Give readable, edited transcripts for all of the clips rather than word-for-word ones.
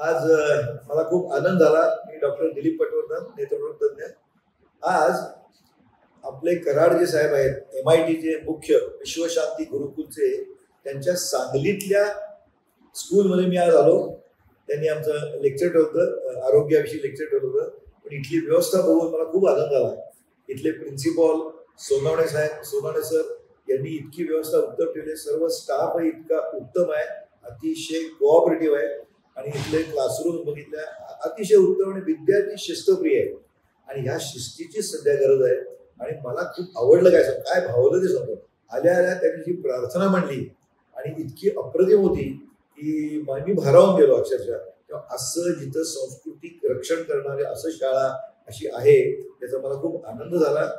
आज मला खूप आनंद झाला. मी डॉक्टर दिलीप पटवर्धन, नेत्ररोग तज्ञ. आज आपले कराड जे साहेब आहेत, MITचे मुख्य विश्वशांती गुरुकुलचे, त्यांच्या सांगलीतल्या स्कूलमध्ये मी आज आलो. त्यांनी आमचं लेक्चर ठेवलं, आरोग्याविषयी लेक्चर ठेवलं होतं. पण इथली व्यवस्था बघून मला खूप आनंद झाला. इथले प्रिन्सिपॉल सोनवणे सर यांनी इतकी व्यवस्था उत्तम ठेवली. सर्व स्टाफ इतका उत्तम आहे, अतिशय कोऑपरेटिव्ह आहे. आणि इथले क्लासरूम बघितल्या, अतिशय उत्तम आणि विद्यार्थी शिस्तप्रिय आहे. आणि ह्या शिस्तीची सध्या गरज आहे. आणि मला खूप आवडलं काय भावलं ते सांगतो. आल्या आल्या त्यांनी जी प्रार्थना म्हणली आणि इतकी अप्रतिम होती की मी भारावून गेलो अक्षरशः. तेव्हा असं जिथं सांस्कृतिक रक्षण करणारे असं शाळा अशी आहे, त्याचा मला खूप आनंद झाला.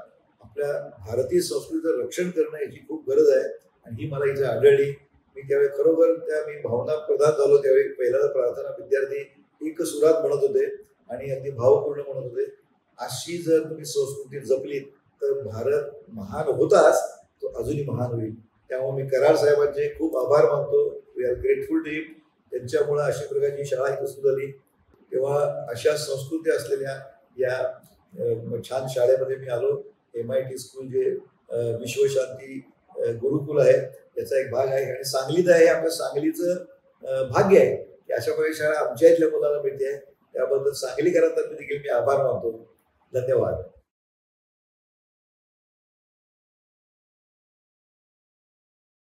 आपल्या भारतीय संस्कृतीचं रक्षण करणं याची खूप गरज आहे आणि ही मला इथे आढळली. मी त्यावेळी खरोखर मी भावना प्रधान झालो. त्यावेळी पहिल्यांदा प्रार्थना विद्यार्थी एक सुरात म्हणत होते आणि अगदी भावपूर्ण म्हणत होते. अशी जर तुम्ही संस्कृती जपलीत तर भारत महान होताच, तो अजूनही महान होईल. त्यामुळे मी कराड साहेबांचे खूप आभार मानतो. वी आर ग्रेटफुल टू हिम. त्यांच्यामुळे अशा प्रकारची शाळा इथं सुरू झाली. तेव्हा अशा संस्कृती असलेल्या या छान शाळेमध्ये मी आलो. MIT स्कूल जे विश्वशांती गुरुकुल आहे त्याचा एक भाग आहे आणि सांगलीत आहे. आमच्या सांगलीचं भाग्य आहे की अशा प्रकारे शाळा आमच्या इथल्या मुलांना मिळते. त्याबद्दल सांगलीकरांतर्फे देखील मी आभार मानतो. धन्यवाद.